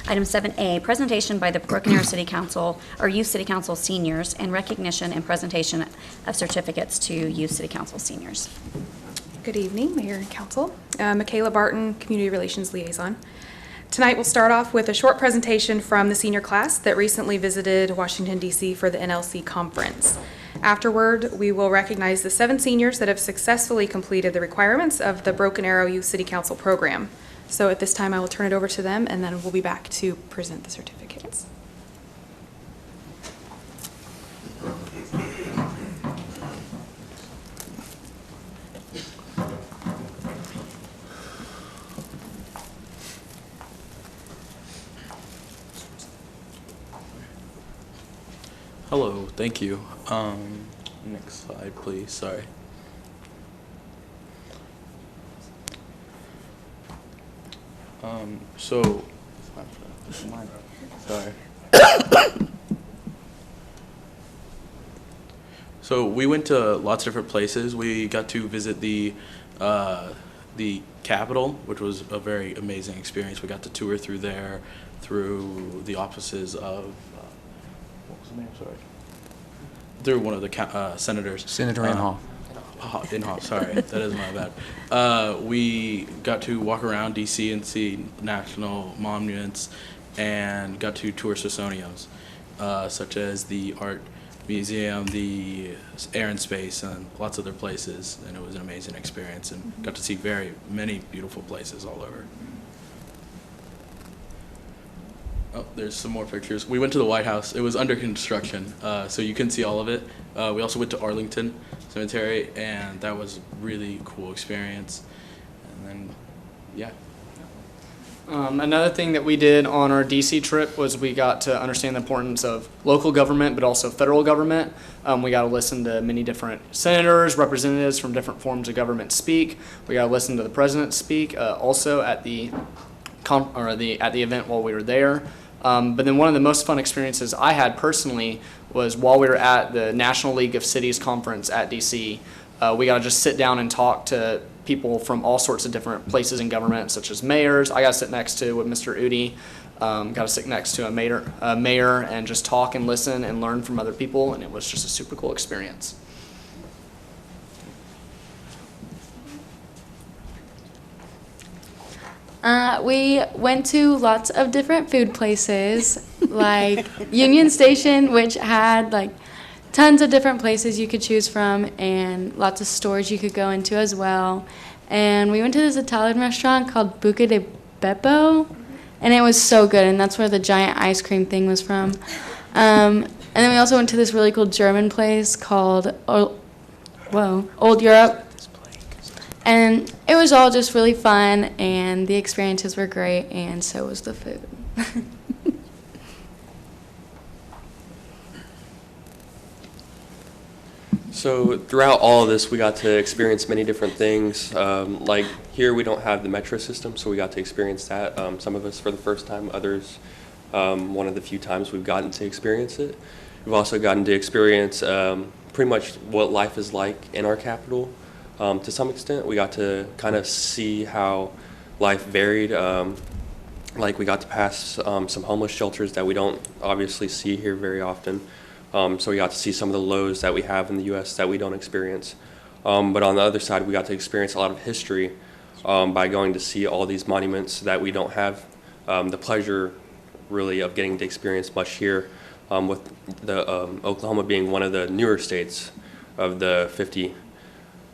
Item 7A, presentation by the Broken Arrow City Council, or Youth City Council seniors, and recognition and presentation of certificates to Youth City Council seniors. Good evening, Mayor and Council. Michaela Barton, Community Relations Liaison. Tonight we'll start off with a short presentation from the senior class that recently visited Washington, D.C. for the NLC conference. Afterward, we will recognize the 7 seniors that have successfully completed the requirements of the Broken Arrow Youth City Council program. So at this time, I will turn it over to them, and then we'll be back to present the certificates. Hello, thank you. Next slide, please. Sorry. Sorry. So we went to lots of different places. We got to visit the Capitol, which was a very amazing experience. We got to tour through there, through the offices of what was the name? Sorry. Through one of the senators. Senator Inhofe. Inhofe, sorry, that is my bad. We got to walk around DC and see national monuments, and got to tour Smithsonian's, such as the Art Museum, the Air and Space, and lots of other places. And it was an amazing experience, and got to see very many beautiful places all over. Oh, there's some more pictures. We went to the White House. It was under construction, so you couldn't see all of it. We also went to Arlington Cemetery, and that was a really cool experience. And then, yeah. Another thing that we did on our DC trip was we got to understand the importance of local government, but also federal government. We got to listen to many different senators, representatives from different forms of government speak. We got to listen to the president speak, also at the event while we were there. But then one of the most fun experiences I had personally was while we were at the National League of Cities conference at DC. We got to just sit down and talk to people from all sorts of different places in government, such as mayors. I got to sit next to with Mr. Udi. Got to sit next to a mayor and just talk and listen and learn from other people, and it was just a super cool experience. We went to lots of different food places, like Union Station, which had like tons of different places you could choose from, and lots of stores you could go into as well. And we went to this Italian restaurant called Buca di Beppo, and it was so good, and that's where the giant ice cream thing was from. And then we also went to this really cool German place called Old Europe. And it was all just really fun, and the experiences were great, and so was the food. So throughout all of this, we got to experience many different things. Like here, we don't have the metro system, so we got to experience that. Some of us for the first time, others one of the few times we've gotten to experience it. We've also gotten to experience pretty much what life is like in our capital. To some extent, we got to kind of see how life varied. Like we got to pass some homeless shelters that we don't obviously see here very often. So we got to see some of the lows that we have in the U.S. that we don't experience. But on the other side, we got to experience a lot of history by going to see all these monuments that we don't have the pleasure really of getting to experience much here, with the Oklahoma being one of the newer states of the 50.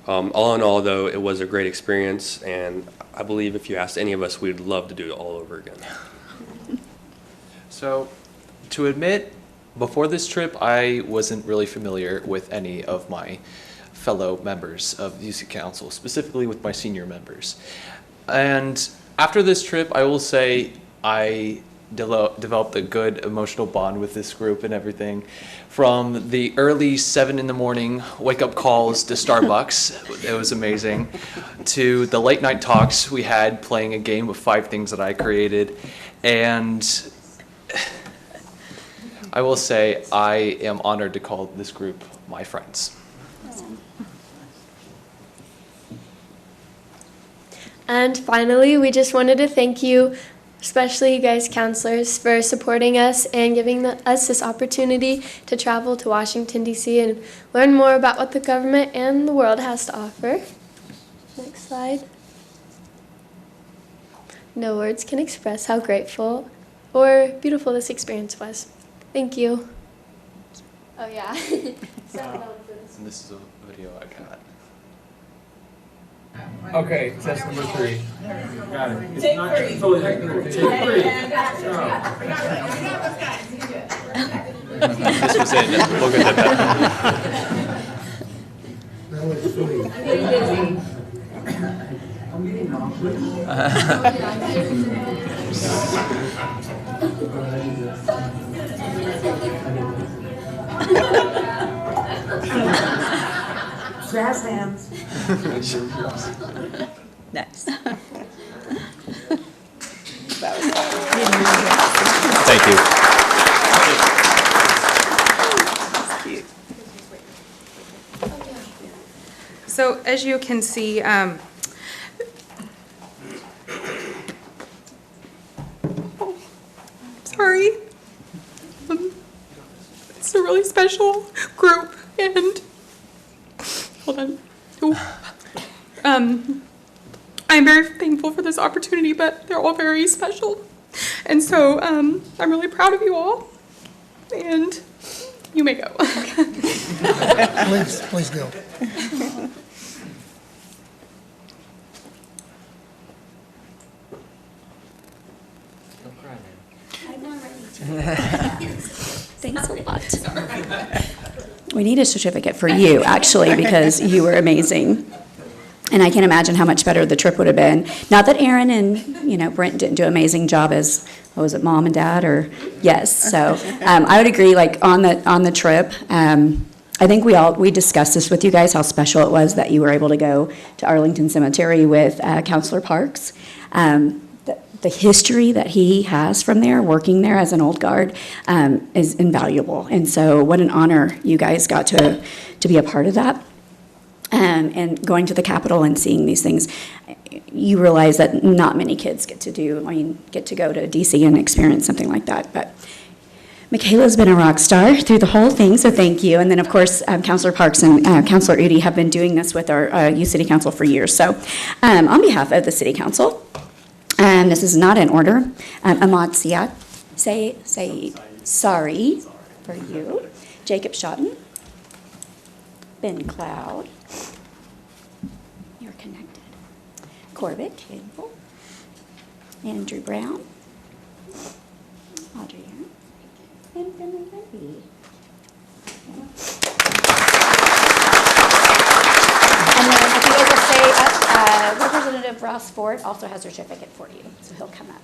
All in all, though, it was a great experience, and I believe if you asked any of us, we'd love to do it all over again. So, to admit, before this trip, I wasn't really familiar with any of my fellow members of the UC Council, specifically with my senior members. And after this trip, I will say I developed a good emotional bond with this group and everything. From the early 7 in the morning wake-up calls to Starbucks, it was amazing, to the late night talks we had playing a game of 5 things that I created. And I will say I am honored to call this group my friends. And finally, we just wanted to thank you especially you guys counselors, for supporting us and giving us this opportunity to travel to Washington, D.C. and learn more about what the government and the world has to offer. Next slide. No words can express how grateful or beautiful this experience was. Thank you. Oh, yeah. And this is a video I got. Okay, test number 3. Got it. It's not totally technical. Take 3. This was in. We'll get that Jazz hands. Nice. Thank you. So as you can see, sorry. It's a really special group, and hold on. Ooh. I'm very thankful for this opportunity, but they're all very special. And so I'm really proud of you all, and you may go. Please go. Thanks a lot. We need a certificate for you, actually, because you were amazing. And I can imagine how much better the trip would have been. Not that Aaron and, Brent didn't do an amazing job as, what was it, mom and dad, or, yes. So I would agree, like, on the trip, I think we discussed this with you guys, how special it was that you were able to go to Arlington Cemetery with Counselor Parks. The history that he has from there, working there as an old guard, is invaluable. And so what an honor you guys got to be a part of that. And going to the Capitol and seeing these things, you realize that not many kids get to go to DC and experience something like that. But Michaela's been a rock star through the whole thing, so thank you. And then, of course, Counselor Parks and Counselor Udi have been doing this with our youth city council for years. So on behalf of the city council, this is not in order, Ahmad Siad, say sorry for you, Jacob Schotten, Ben Cloud, you're connected, Corbett Campbell, Andrew Brown, Audrey Aaron, and Finley Levy. And then if you guys will stay up, Representative Ross Ford also has a certificate for you, so he'll come up.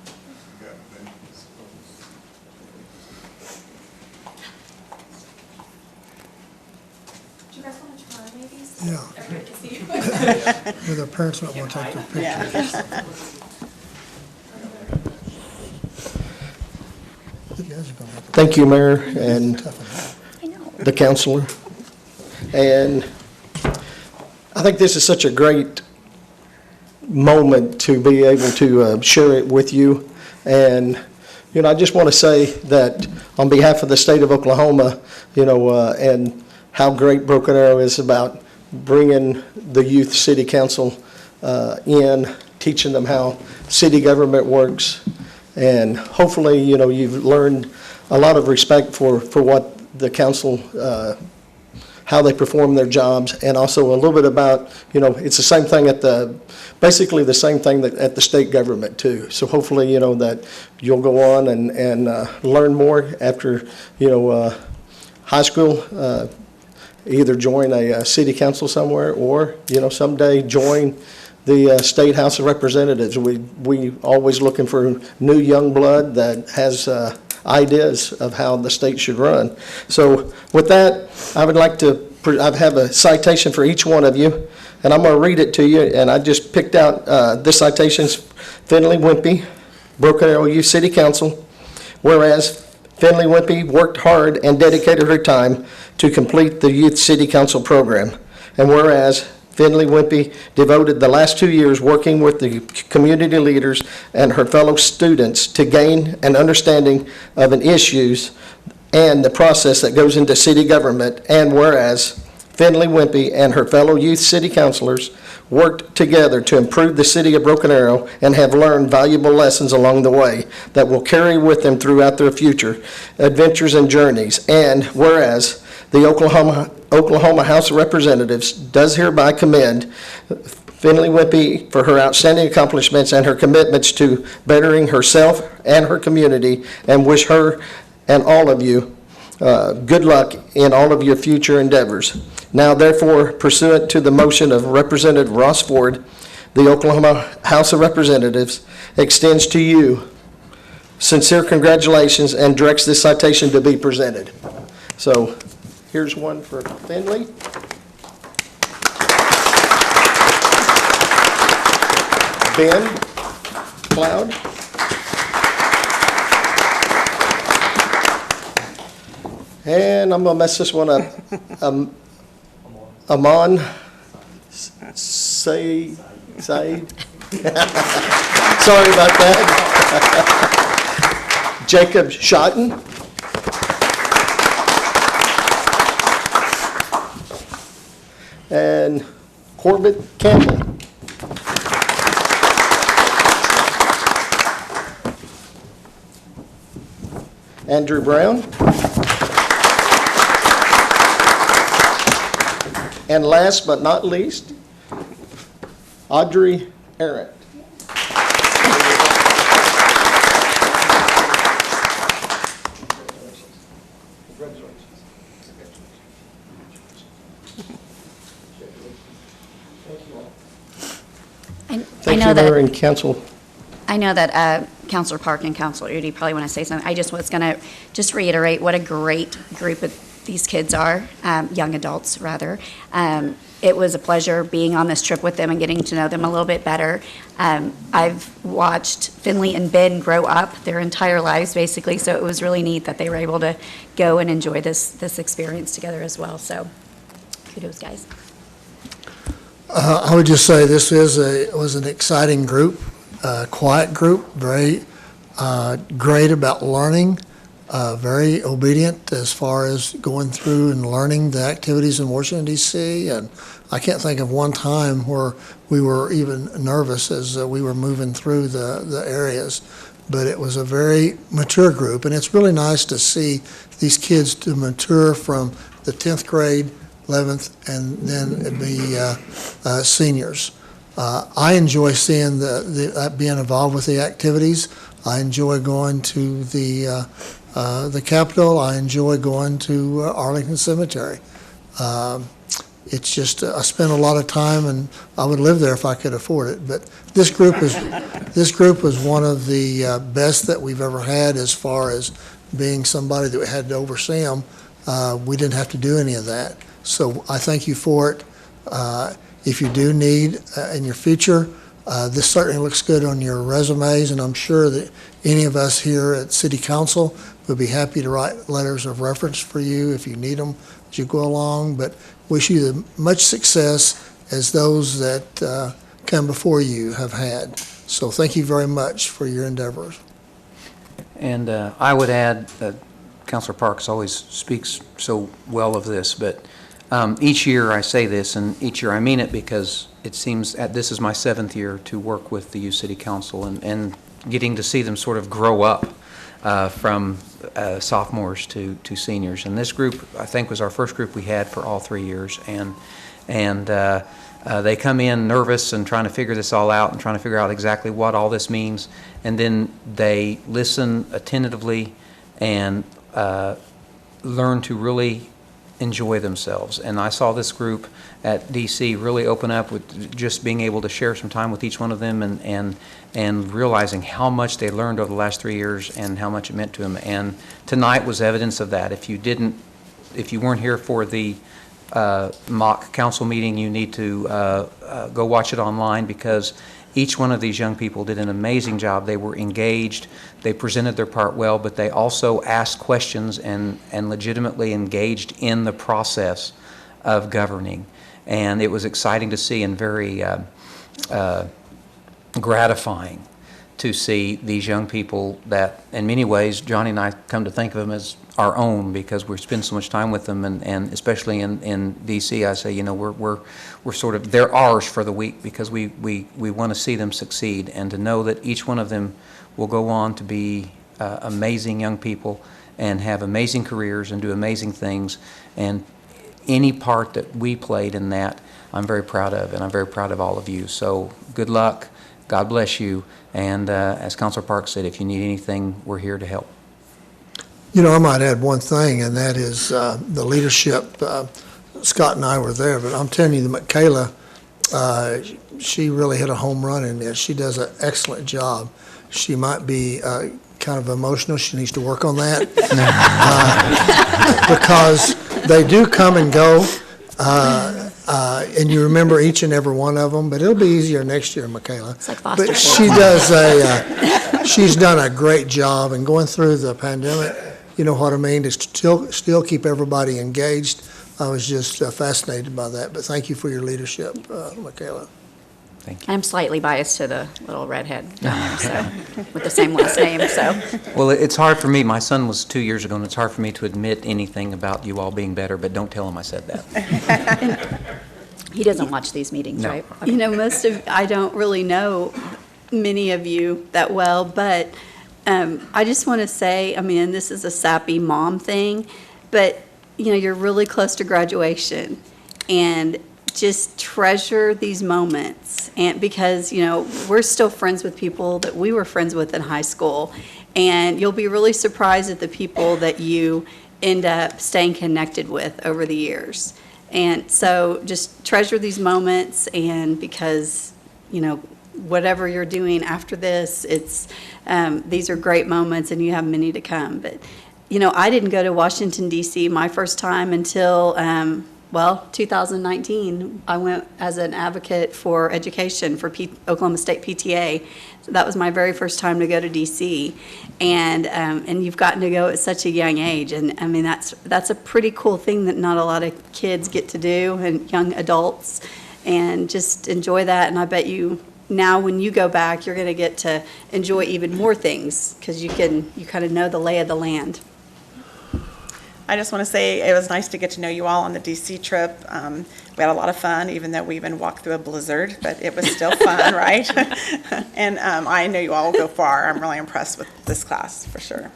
Do you guys want to try maybe? Yeah. Everybody can see you. Yeah, their parents might want to take their pictures. You guys are gonna have to Thank you, Mayor and toughen up. I know. the counselor. And I think this is such a great moment to be able to share it with you. And, I just want to say that on behalf of the state of Oklahoma, and how great Broken Arrow is about bringing the youth city council in, teaching them how city government works. And hopefully, you've learned a lot of respect for what the council, how they perform their jobs, and also a little bit about, it's the same thing basically the same thing at the state government too. So hopefully, that you'll go on and learn more after, high school, either join a city council somewhere or, someday join the State House of Representatives. We always looking for new young blood that has ideas of how the state should run. So with that, I would like to, I have a citation for each one of you, and I'm going to read it to you, and I just picked out, this citation's Finley Wimpy, Broken Arrow Youth City Council, whereas Finley Wimpy worked hard and dedicated her time to complete the Youth City Council program, and whereas Finley Wimpy devoted the last 2 years working with the community leaders and her fellow students to gain an understanding of an issues and the process that goes into city government. And whereas Finley Wimpy and her fellow youth city councilors worked together to improve the city of Broken Arrow and have learned valuable lessons along the way that will carry with them throughout their future adventures and journeys. And whereas the Oklahoma House of Representatives does hereby commend Finley Wimpy for her outstanding accomplishments and her commitments to bettering herself and her community, and wish her and all of you good luck in all of your future endeavors. Now, therefore, pursuant to the motion of Representative Ross Ford, the Oklahoma House of Representatives extends to you sincere congratulations and directs this citation to be presented. So, here's one for Finley. Ben Cloud. And I'm going to mess this one up. Aman Said. Sorry about that. Jacob Schotten. And Corbett Campbell. Andrew Brown. And last but not least, Audrey Arendt. Thank you, Mayor and Council. I know that Councilor Park and Councilor Udi probably want to say something. I just was going to just reiterate what a great group of these kids are, young adults, rather. It was a pleasure being on this trip with them and getting to know them a little bit better. I've watched Finley and Ben grow up their entire lives, basically, so it was really neat that they were able to go and enjoy this experience together as well. So kudos, guys. I would just say this was an exciting group, quiet group, very great about learning, very obedient as far as going through and learning the activities in Washington, D.C. And I can't think of one time where we were even nervous as we were moving through the areas. But it was a very mature group, and it's really nice to see these kids to mature from the 10th grade, 11th, and then be seniors. I enjoy seeing being involved with the activities. I enjoy going to the Capitol. I enjoy going to Arlington Cemetery. It's just I spend a lot of time, and I would live there if I could afford it. But this group was one of the best that we've ever had as far as being somebody that had to oversee them. We didn't have to do any of that. So I thank you for it. If you do need in your future, this certainly looks good on your resumes, and I'm sure that any of us here at City Council would be happy to write letters of reference for you if you need them as you go along. But wish you as much success as those that come before you have had. So thank you very much for your endeavors. And I would add that Councilor Parks always speaks so well of this, but each year I say this, and each year I mean it, because it seems this is my 7th year to work with the U City Council and getting to see them sort of grow up from sophomores to seniors. And this group, I think, was our first group we had for all 3 years. And they come in nervous and trying to figure this all out and trying to figure out exactly what all this means. And then they listen attentively and learn to really enjoy themselves. And I saw this group at DC really open up with just being able to share some time with each one of them and realizing how much they learned over the last 3 years and how much it meant to them. And tonight was evidence of that. If you weren't here for the mock council meeting, you need to go watch it online, because each one of these young people did an amazing job. They were engaged, they presented their part well, but they also asked questions and legitimately engaged in the process of governing. And it was exciting to see and very gratifying to see these young people that, in many ways, Johnny and I come to think of them as our own because we spend so much time with them, and especially in D.C., I say, we're sort of, they're ours for the week because we want to see them succeed, and to know that each one of them will go on to be amazing young people and have amazing careers and do amazing things, and any part that we played in that, I'm very proud of, and I'm very proud of all of you. So good luck. God bless you. And as Councilor Parks said, if you need anything, we're here to help. I might add one thing, and that is the leadership. Scott and I were there, but I'm telling you, the Michaela, she really hit a home run in this. She does an excellent job. She might be kind of emotional. She needs to work on that because they do come and go. And you remember each and every one of them, but it'll be easier next year, Michaela. It's like foster But kids. she's done a great job, and going through the pandemic, you know what I mean, to still keep everybody engaged. I was just fascinated by that, but thank you for your leadership, Michaela. I'm slightly biased to the little redhead down there, so, with the same last name, so. Well, it's hard for me. My son was 2 years ago, and it's hard for me to admit anything about you all being better, but don't tell him I said that. He doesn't watch these meetings, No. right? I don't really know many of you that well, but I just want to say, and this is a sappy mom thing, but, you're really close to graduation, and just treasure these moments, and because, we're still friends with people that we were friends with in high school, and you'll be really surprised at the people that you end up staying connected with over the years. And so just treasure these moments, and because, whatever you're doing after this, these are great moments, and you have many to come. But, I didn't go to Washington, D.C. my first time until, 2019. I went as an advocate for education for Oklahoma State PTA. So that was my very first time to go to D.C. And you've gotten to go at such a young age. And, that's a pretty cool thing that not a lot of kids get to do, and young adults. And just enjoy that. And I bet you now when you go back, you're going to get to enjoy even more things because you kind of know the lay of the land. I just want to say it was nice to get to know you all on the DC trip. We had a lot of fun, even though we even walked through a blizzard, but it was still fun, right? And I know you all will go far. I'm really impressed with this class, for sure.